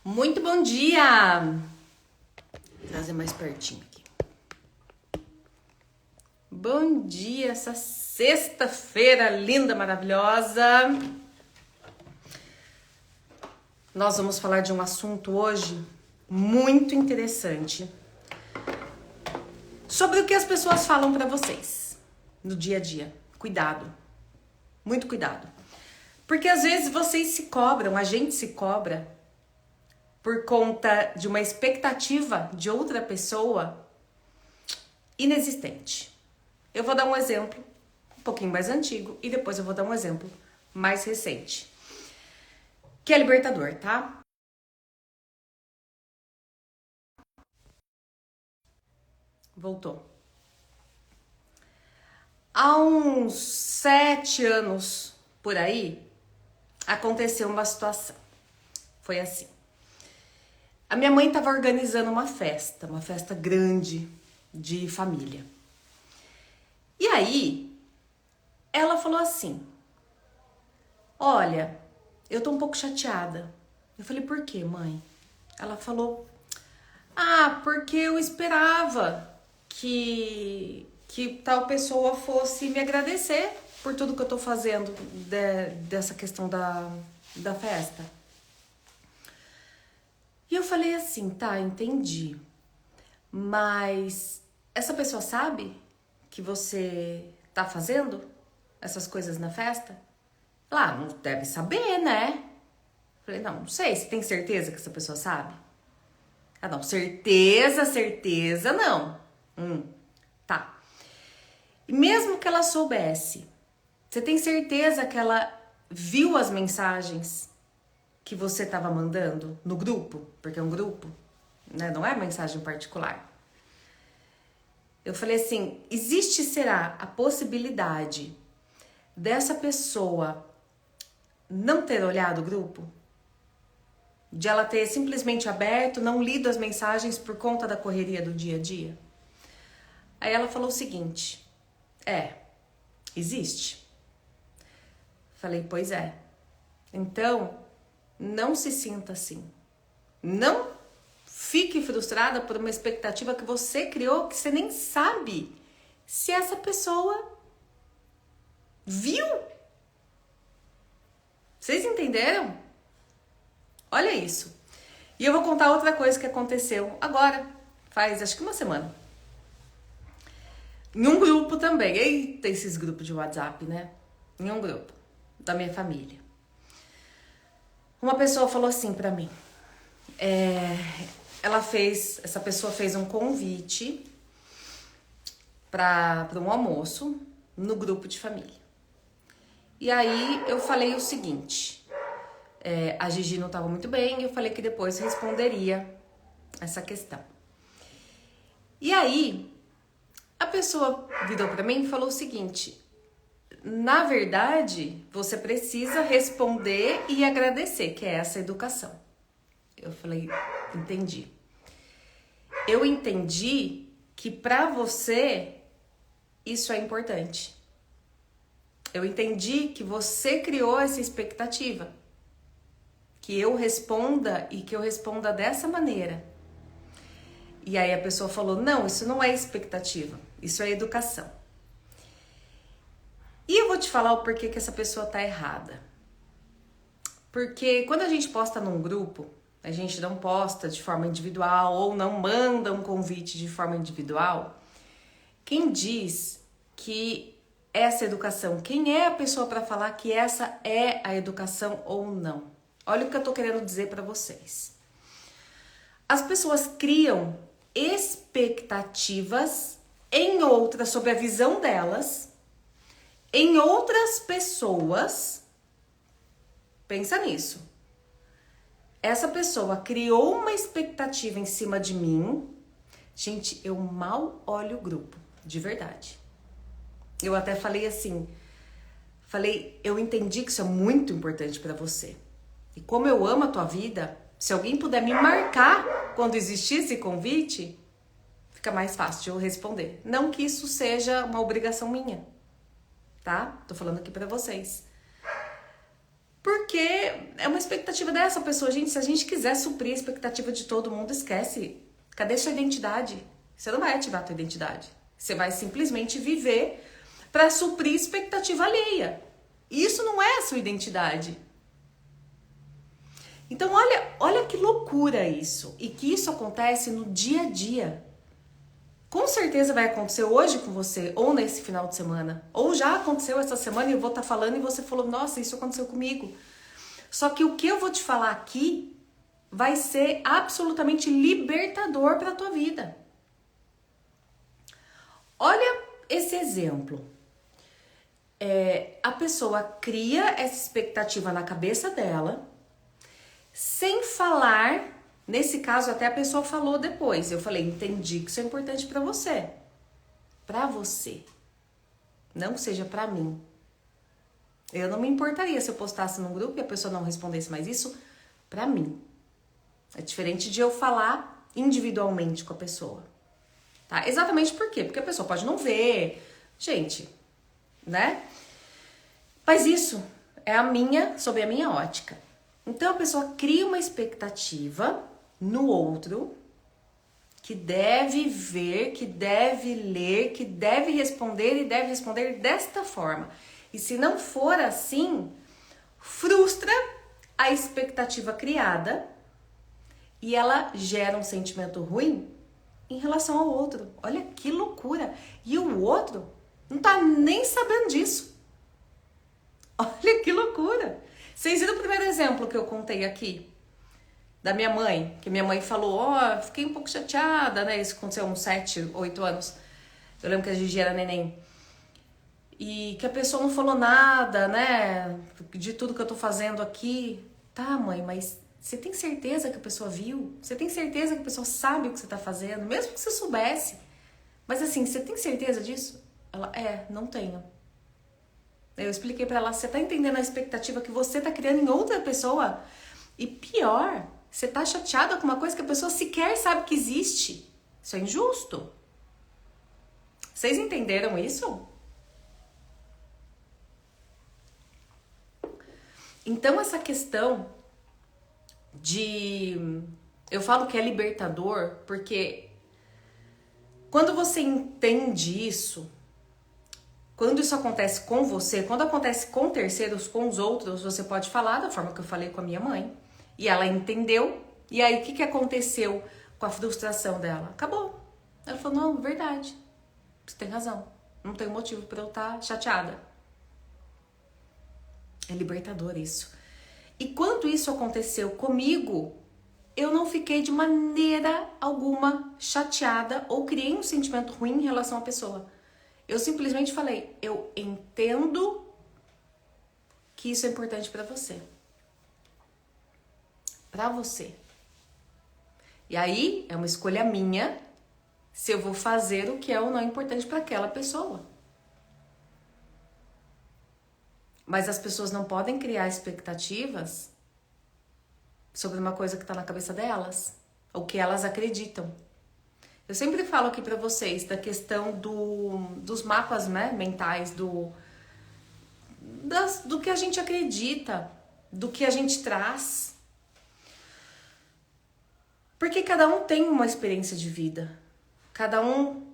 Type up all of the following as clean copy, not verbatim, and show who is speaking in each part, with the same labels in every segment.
Speaker 1: Muito bom dia! Vou trazer mais pertinho aqui. Bom dia, essa sexta-feira linda, maravilhosa. Nós vamos falar de um assunto hoje muito interessante sobre o que as pessoas falam pra vocês no dia a dia. Cuidado, muito cuidado. Porque às vezes vocês se cobram, a gente se cobra por conta de uma expectativa de outra pessoa inexistente. Eu vou dar um exemplo um pouquinho mais antigo e depois eu vou dar um exemplo mais recente, que é libertador, tá? Voltou. Há uns 7 anos por aí, aconteceu uma situação. Foi assim. A minha mãe estava organizando uma festa grande de família. E aí, ela falou assim: olha, eu tô um pouco chateada. Eu falei: por quê, mãe? Ela falou: porque eu esperava que tal pessoa fosse me agradecer por tudo que eu tô fazendo dessa questão da festa. E eu falei assim: tá, entendi. Mas essa pessoa sabe que você tá fazendo essas coisas na festa? Ela: não deve saber, né? Eu falei: não sei, você tem certeza que essa pessoa sabe? Ela: não, certeza não. Tá. E mesmo que ela soubesse, você tem certeza que ela viu as mensagens que você estava mandando no grupo? Porque é um grupo, né? Não é mensagem particular. Eu falei assim: será a possibilidade dessa pessoa não ter olhado o grupo? De ela ter simplesmente aberto, não lido as mensagens por conta da correria do dia a dia? Aí ela falou o seguinte: existe. Falei: pois é. Então, não se sinta assim. Não fique frustrada por uma expectativa que você criou, que você nem sabe se essa pessoa viu. Vocês entenderam? Olha isso. E eu vou contar outra coisa que aconteceu agora, faz acho que uma semana. Em um grupo também. Eita, esses grupos de WhatsApp, né? Em um grupo da minha família. Uma pessoa falou assim pra mim. Essa pessoa fez um convite para um almoço no grupo de família. E aí eu falei o seguinte: a Gigi não estava muito bem, eu falei que depois responderia essa questão. E aí a pessoa virou para mim e falou o seguinte: na verdade, você precisa responder e agradecer, que é essa educação. Eu falei: entendi. Eu entendi que pra você isso é importante. Eu entendi que você criou essa expectativa. Que eu responda e que eu responda dessa maneira. E aí a pessoa falou: não, isso não é expectativa, isso é educação. E eu vou te falar o porquê que essa pessoa tá errada. Porque quando a gente posta num grupo, a gente não posta de forma individual ou não manda um convite de forma individual. Quem diz que essa educação, quem é a pessoa para falar que essa é a educação ou não? Olha o que eu tô querendo dizer para vocês. As pessoas criam expectativas em outras, sobre a visão delas, em outras pessoas. Pensa nisso. Essa pessoa criou uma expectativa em cima de mim. Gente, eu mal olho o grupo, de verdade. Eu até falei assim, eu entendi que isso é muito importante pra você. E como eu amo a tua vida, se alguém puder me marcar quando existir esse convite, fica mais fácil de eu responder. Não que isso seja uma obrigação minha, tá? Tô falando aqui pra vocês. Porque é uma expectativa dessa pessoa. Gente, se a gente quiser suprir a expectativa de todo mundo, esquece. Cadê sua identidade? Você não vai ativar a tua identidade. Você vai simplesmente viver para suprir expectativa alheia. Isso não é a sua identidade. Então, olha que loucura isso. E que isso acontece no dia a dia. Com certeza vai acontecer hoje com você, ou nesse final de semana. Ou já aconteceu essa semana e eu vou estar falando e você falou, nossa, isso aconteceu comigo. Só que o que eu vou te falar aqui vai ser absolutamente libertador para a tua vida. Olha esse exemplo. A pessoa cria essa expectativa na cabeça dela, sem falar, nesse caso até a pessoa falou depois, eu falei, entendi que isso é importante pra você. Pra você. Não seja pra mim. Eu não me importaria se eu postasse num grupo e a pessoa não respondesse mais isso pra mim. É diferente de eu falar individualmente com a pessoa. Tá? Exatamente por quê? Porque a pessoa pode não ver. Gente, né? Mas isso é sob a minha ótica. Então a pessoa cria uma expectativa no outro que deve ver, que deve ler, que deve responder e deve responder desta forma. E se não for assim, frustra a expectativa criada e ela gera um sentimento ruim em relação ao outro. Olha que loucura! E o outro não tá nem sabendo disso. Olha que loucura! Vocês viram o primeiro exemplo que eu contei aqui? Da minha mãe, que minha mãe falou, fiquei um pouco chateada, né? Isso aconteceu há uns 7, 8 anos. Eu lembro que a Gigi era neném. E que a pessoa não falou nada, né? De tudo que eu tô fazendo aqui. Tá, mãe, mas você tem certeza que a pessoa viu? Você tem certeza que a pessoa sabe o que você tá fazendo? Mesmo que você soubesse. Mas assim, você tem certeza disso? Ela, não tenho. Eu expliquei pra ela, você tá entendendo a expectativa que você tá criando em outra pessoa? E pior, você tá chateada com uma coisa que a pessoa sequer sabe que existe. Isso é injusto. Vocês entenderam isso? Então essa questão eu falo que é libertador, porque quando você entende isso, quando isso acontece com você, quando acontece com terceiros, com os outros, você pode falar da forma que eu falei com a minha mãe. E ela entendeu. E aí, o que aconteceu com a frustração dela? Acabou. Ela falou, não, verdade. Você tem razão. Não tem motivo pra eu estar chateada. É libertador isso. E quando isso aconteceu comigo, eu não fiquei de maneira alguma chateada ou criei um sentimento ruim em relação à pessoa. Eu simplesmente falei, eu entendo que isso é importante pra você. Pra você. E aí, é uma escolha minha se eu vou fazer o que é ou não importante pra aquela pessoa. Mas as pessoas não podem criar expectativas sobre uma coisa que tá na cabeça delas, ou que elas acreditam. Eu sempre falo aqui pra vocês da questão dos mapas, né, mentais, do que a gente acredita, do que a gente traz. Porque cada um tem uma experiência de vida. Cada um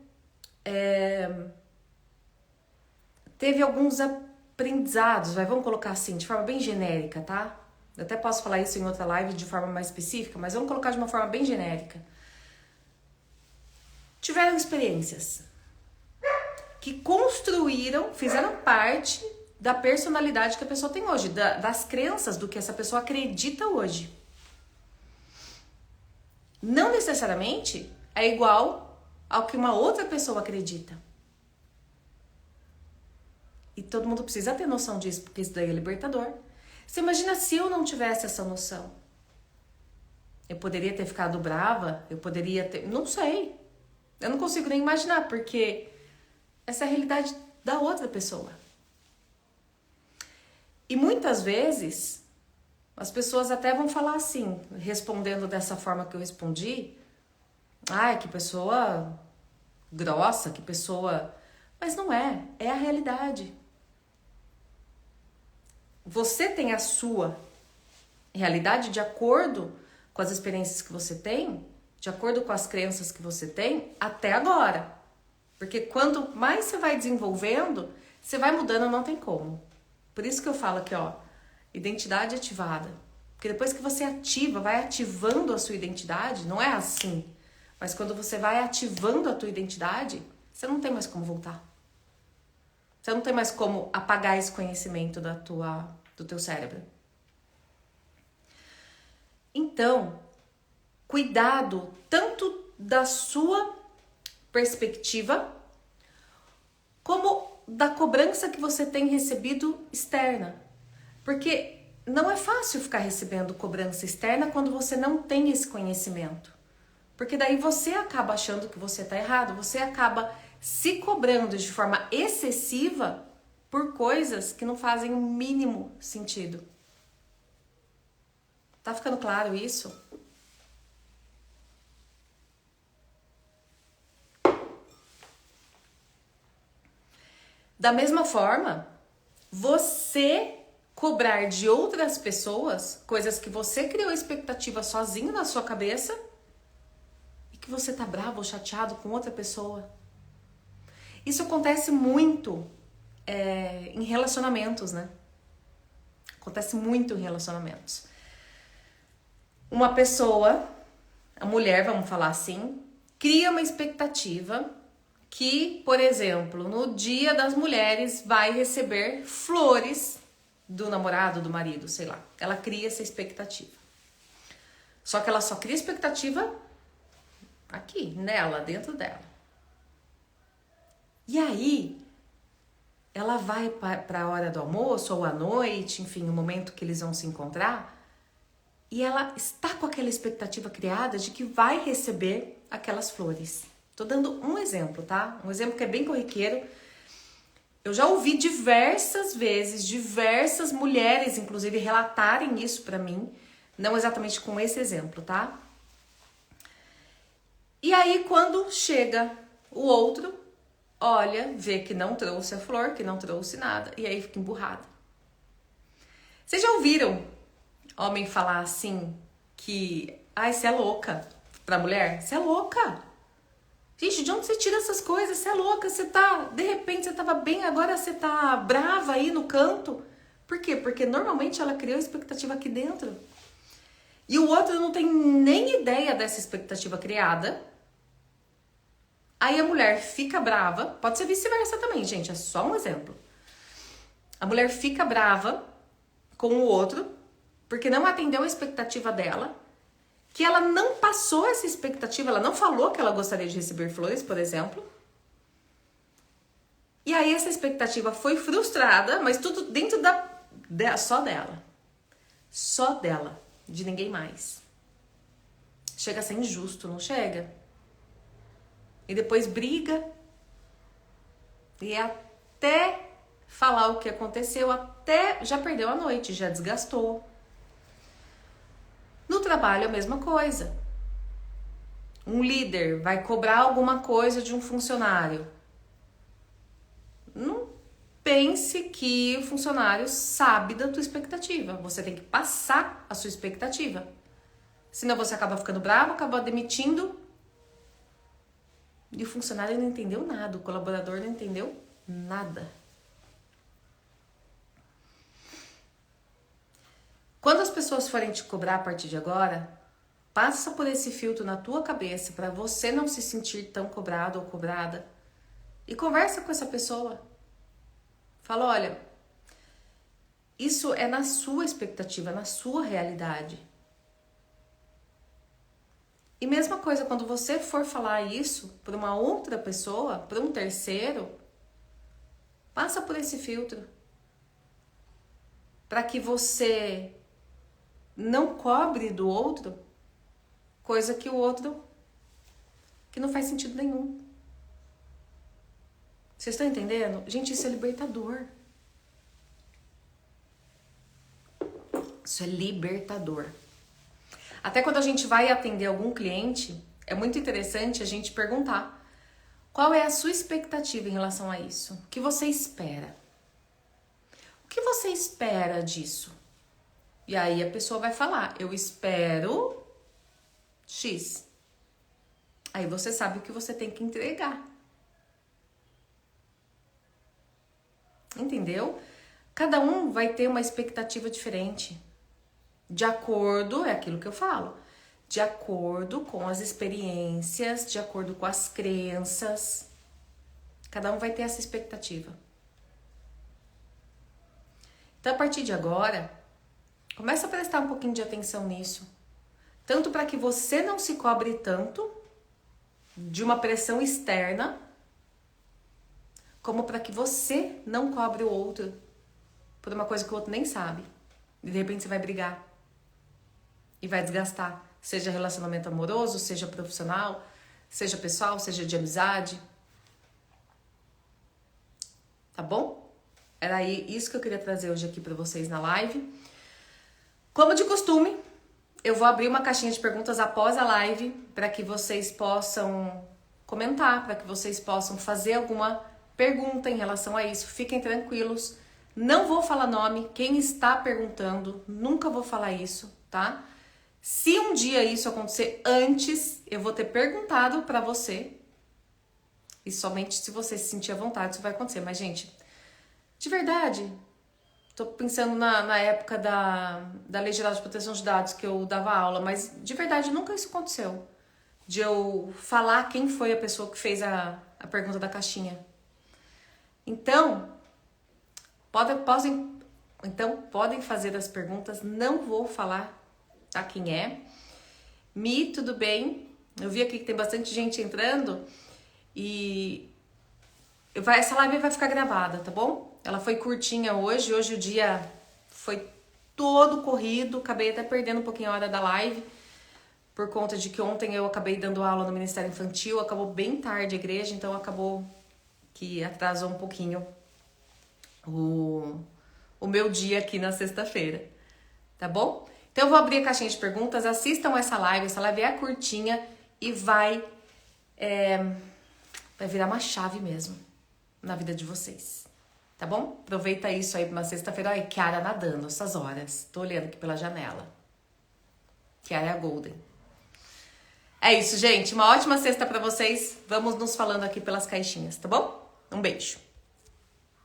Speaker 1: teve alguns aprendizados, vamos colocar assim, de forma bem genérica, tá? Eu até posso falar isso em outra live de forma mais específica, mas vamos colocar de uma forma bem genérica. Tiveram experiências que construíram, fizeram parte da personalidade que a pessoa tem hoje, das crenças do que essa pessoa acredita hoje. Não necessariamente é igual ao que uma outra pessoa acredita. E todo mundo precisa ter noção disso, porque isso daí é libertador. Você imagina se eu não tivesse essa noção? Eu poderia ter ficado brava? Eu poderia ter... Não sei. Eu não consigo nem imaginar, porque essa é a realidade da outra pessoa. E muitas vezes, as pessoas até vão falar assim, respondendo dessa forma que eu respondi. Que pessoa grossa, que pessoa... Mas não é a realidade. Você tem a sua realidade de acordo com as experiências que você tem, de acordo com as crenças que você tem até agora. Porque quanto mais você vai desenvolvendo, você vai mudando, não tem como. Por isso que eu falo aqui, ó, identidade ativada. Porque depois que você ativa, vai ativando a sua identidade, não é assim. Mas quando você vai ativando a tua identidade, você não tem mais como voltar. Você não tem mais como apagar esse conhecimento do teu cérebro. Então, cuidado tanto da sua perspectiva, como da cobrança que você tem recebido externa. Porque não é fácil ficar recebendo cobrança externa quando você não tem esse conhecimento. Porque daí você acaba achando que você está errado, você acaba se cobrando de forma excessiva por coisas que não fazem o mínimo sentido. Tá ficando claro isso? Da mesma forma, você cobrar de outras pessoas coisas que você criou expectativa sozinho na sua cabeça e que você tá bravo ou chateado com outra pessoa. Isso acontece muito em relacionamentos, né? Acontece muito em relacionamentos. Uma pessoa, a mulher, vamos falar assim, cria uma expectativa que, por exemplo, no Dia das Mulheres vai receber flores do namorado, do marido, sei lá. Ela cria essa expectativa. Só que ela só cria expectativa aqui, nela, dentro dela. E aí, ela vai para a hora do almoço ou à noite, enfim, o momento que eles vão se encontrar, e ela está com aquela expectativa criada de que vai receber aquelas flores. Tô dando um exemplo, tá? Um exemplo que é bem corriqueiro. Eu já ouvi diversas vezes, diversas mulheres, inclusive, relatarem isso pra mim. Não exatamente com esse exemplo, tá? E aí, quando chega o outro, olha, vê que não trouxe a flor, que não trouxe nada, e aí fica emburrada. Vocês já ouviram homem falar assim que, ai, você é louca pra mulher? Você é louca. Gente, de onde você tira essas coisas? Você é louca, você tá, de repente você tava bem, agora você tá brava aí no canto. Por quê? Porque normalmente ela criou expectativa aqui dentro. E o outro não tem nem ideia dessa expectativa criada. Aí a mulher fica brava, pode ser vice-versa também, gente, é só um exemplo. A mulher fica brava com o outro, porque não atendeu a expectativa dela, que ela não passou essa expectativa, ela não falou que ela gostaria de receber flores, por exemplo. E aí essa expectativa foi frustrada, mas tudo dentro só dela. Só dela, de ninguém mais. Chega a ser injusto, não chega? E depois briga. E até falar o que aconteceu, até já perdeu a noite, já desgastou. No trabalho, a mesma coisa. Um líder vai cobrar alguma coisa de um funcionário. Não pense que o funcionário sabe da tua expectativa. Você tem que passar a sua expectativa. Senão você acaba ficando bravo, acaba demitindo. E o funcionário não entendeu nada, o colaborador não entendeu nada. Quando as pessoas forem te cobrar a partir de agora, passa por esse filtro na tua cabeça para você não se sentir tão cobrado ou cobrada. E conversa com essa pessoa. Fala, olha, isso é na sua expectativa, na sua realidade. E mesma coisa, quando você for falar isso para uma outra pessoa, para um terceiro, passa por esse filtro. Para que você não cobre do outro coisa que o outro que não faz sentido nenhum. Vocês estão entendendo? Gente, isso é libertador. Isso é libertador. Até quando a gente vai atender algum cliente, é muito interessante a gente perguntar qual é a sua expectativa em relação a isso? O que você espera? O que você espera disso? E aí a pessoa vai falar, eu espero X. Aí você sabe o que você tem que entregar. Entendeu? Cada um vai ter uma expectativa diferente. De acordo, é aquilo que eu falo, de acordo com as experiências, de acordo com as crenças. Cada um vai ter essa expectativa. Então, a partir de agora, começa a prestar um pouquinho de atenção nisso. Tanto para que você não se cobre tanto de uma pressão externa, como para que você não cobre o outro por uma coisa que o outro nem sabe. E de repente você vai brigar. E vai desgastar. Seja relacionamento amoroso, seja profissional, seja pessoal, seja de amizade. Tá bom? Era isso que eu queria trazer hoje aqui para vocês na live. Como de costume, eu vou abrir uma caixinha de perguntas após a live para que vocês possam comentar, para que vocês possam fazer alguma pergunta em relação a isso. Fiquem tranquilos. Não vou falar nome, quem está perguntando, nunca vou falar isso, tá? Se um dia isso acontecer antes, eu vou ter perguntado para você. E somente se você se sentir à vontade isso vai acontecer. Mas, gente, de verdade, tô pensando na época da Lei Geral de Proteção de Dados que eu dava aula, mas de verdade nunca isso aconteceu. De eu falar quem foi a pessoa que fez a pergunta da caixinha. Então, podem fazer as perguntas, não vou falar tá, quem é. Mi, tudo bem? Eu vi aqui que tem bastante gente entrando e essa live vai ficar gravada, tá bom? Ela foi curtinha hoje o dia foi todo corrido, acabei até perdendo um pouquinho a hora da live, por conta de que ontem eu acabei dando aula no Ministério Infantil, acabou bem tarde a igreja, então acabou que atrasou um pouquinho o meu dia aqui na sexta-feira, tá bom? Então eu vou abrir a caixinha de perguntas, assistam essa live é curtinha e vai virar uma chave mesmo na vida de vocês, tá bom? Aproveita isso aí na sexta-feira. Olha, Kiara nadando essas horas, tô olhando aqui pela janela. Kiara é a Golden. É isso, gente, uma ótima sexta pra vocês, vamos nos falando aqui pelas caixinhas, tá bom? Um beijo.